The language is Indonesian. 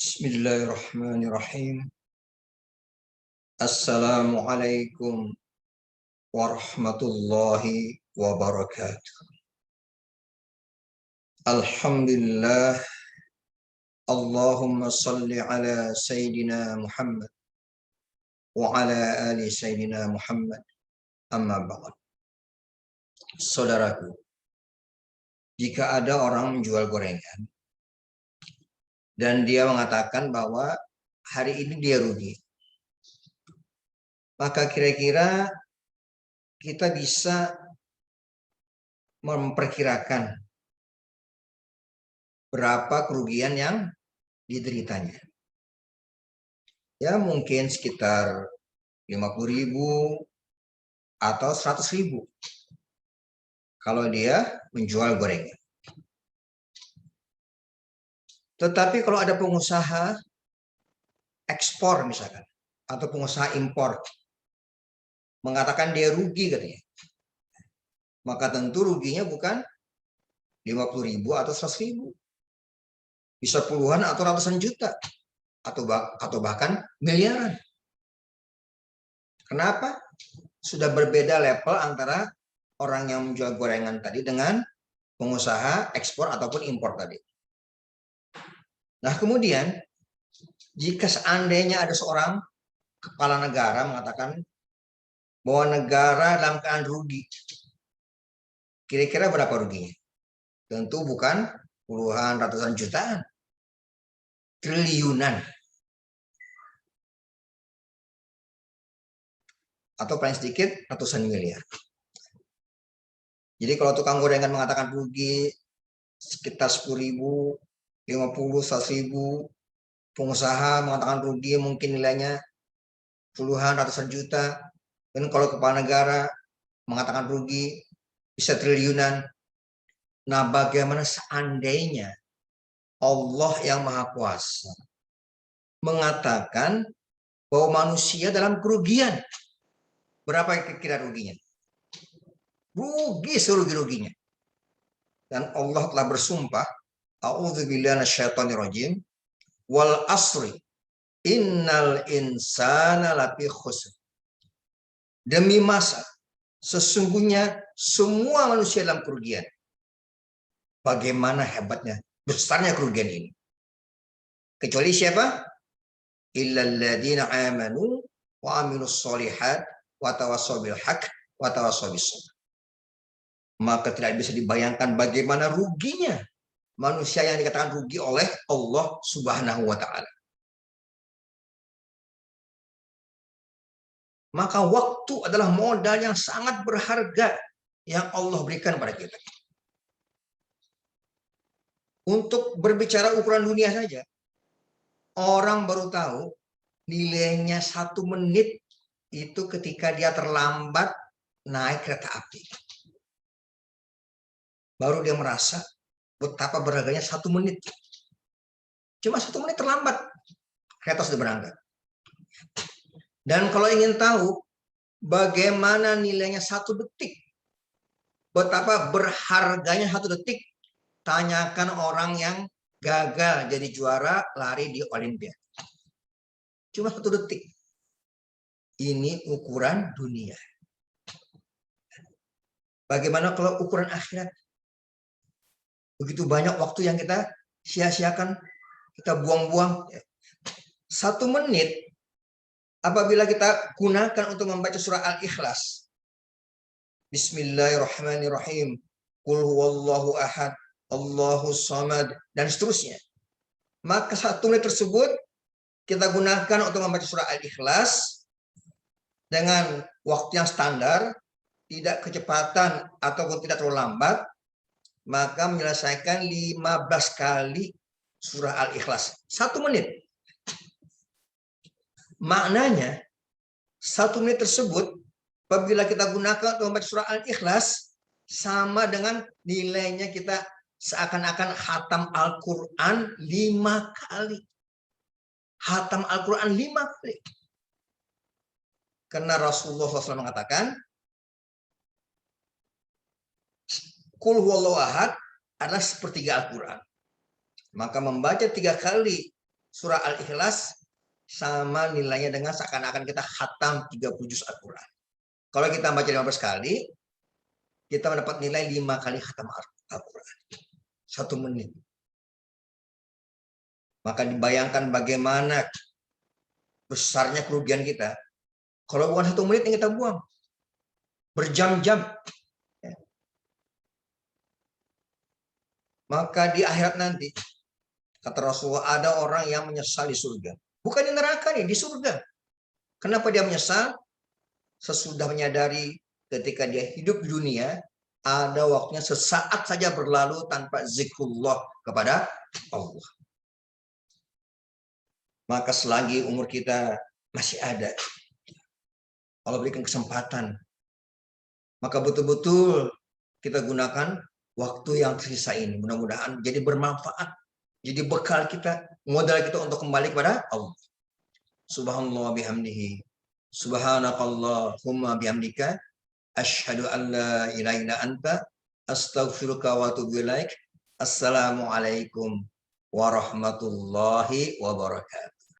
Bismillahirrahmanirrahim. Assalamualaikum warahmatullahi wabarakatuh. Alhamdulillah. Allahumma salli ala Sayyidina Muhammad wa ala ali Sayyidina Muhammad. Amma ba'd. Saudaraku, jika ada orang menjual gorengan dan dia mengatakan bahwa hari ini dia rugi, maka kira-kira kita bisa memperkirakan berapa kerugian yang dideritanya. Ya mungkin sekitar 50.000 atau 100.000 kalau dia menjual gorengan. Tetapi kalau ada pengusaha ekspor misalkan, atau pengusaha impor, mengatakan dia rugi katanya, maka tentu ruginya bukan 50.000 atau 100.000, bisa puluhan atau ratusan juta, atau bahkan miliaran. Kenapa? Sudah berbeda level antara orang yang menjual gorengan tadi dengan pengusaha ekspor ataupun impor tadi. Nah kemudian, jika seandainya ada seorang kepala negara mengatakan bahwa negara dalam keadaan rugi, kira-kira berapa ruginya? Tentu bukan puluhan ratusan jutaan, triliunan. Atau paling sedikit ratusan miliar. Jadi kalau tukang gorengan mengatakan rugi sekitar 10.000, 50, 100.000, pengusaha mengatakan rugi mungkin nilainya puluhan ratusan juta, dan kalau kepala negara mengatakan rugi bisa triliunan. Nah bagaimana seandainya Allah yang Maha Kuasa mengatakan bahwa manusia dalam kerugian? Berapa kira-kira ruginya? Rugi serugi-ruginya. Dan Allah telah bersumpah, a'udzubillahi minasyaitonirrajim, wal asri innal insana lafi khusr. Demi masa, sesungguhnya semua manusia dalam kerugian. Bagaimana hebatnya, besarnya kerugian ini. Kecuali siapa? Illal ladzina amanu wa amilus sholihat wa tawassaw bil haqq wa tawassaw bis sabr. Maka tidak bisa dibayangkan bagaimana ruginya manusia yang dikatakan rugi oleh Allah Subhanahu wa taala. Maka waktu adalah modal yang sangat berharga yang Allah berikan pada kita. Untuk berbicara ukuran dunia saja, orang baru tahu nilainya 1 menit itu ketika dia terlambat naik kereta api. Baru dia merasa betapa berharganya 1 menit. Cuma 1 menit terlambat, kereta sudah berangkat. Dan kalau ingin tahu bagaimana nilainya 1 detik, betapa berharganya 1 detik, tanyakan orang yang gagal jadi juara lari di Olimpiade. Cuma 1 detik. Ini ukuran dunia. Bagaimana kalau ukuran akhirat? Begitu banyak waktu yang kita sia-siakan, kita buang-buang. 1 menit apabila kita gunakan untuk membaca surah Al-Ikhlas. Bismillahirrahmanirrahim. Qul huwallahu ahad, Allahus samad, dan seterusnya. Maka 1 menit tersebut kita gunakan untuk membaca surah Al-Ikhlas dengan waktu yang standar, tidak kecepatan ataupun tidak terlalu lambat, maka menyelesaikan 15 kali surah Al-Ikhlas. 1 menit. Maknanya 1 menit tersebut apabila kita gunakan untuk membaca surah Al-Ikhlas sama dengan nilainya kita seakan-akan khatam Al-Quran 5 kali. Khatam Al-Quran 5 kali. Karena Rasulullah SAW mengatakan, Qul huwallahu ahad adalah sepertiga Al-Quran. Maka membaca 3 kali surah Al-Ikhlas sama nilainya dengan seakan-akan kita khatam 30 juz Al-Quran. Kalau kita baca 15 kali, kita mendapat nilai 5 kali khatam Al-Quran. 1 menit. Maka dibayangkan bagaimana besarnya kerugian kita. Kalau bukan 1 menit yang kita buang, berjam-jam. Maka di akhirat nanti, kata Rasulullah, ada orang yang menyesal di surga. Bukan di neraka nih, di surga. Kenapa dia menyesal? Sesudah menyadari ketika dia hidup di dunia, ada waktunya sesaat saja berlalu tanpa zikrullah kepada Allah. Maka selagi umur kita masih ada, Allah berikan kesempatan, maka betul-betul kita gunakan waktu yang tersisa ini. Mudah-mudahan jadi bermanfaat, jadi bekal kita, modal kita untuk kembali kepada Allah. Subhanallah bihamdihi, subhanakallahumma bihamdika, asyhadu an la ilaha illa anta, astaghfiruka wa atubu ilaik. Assalamualaikum warahmatullahi wabarakatuh.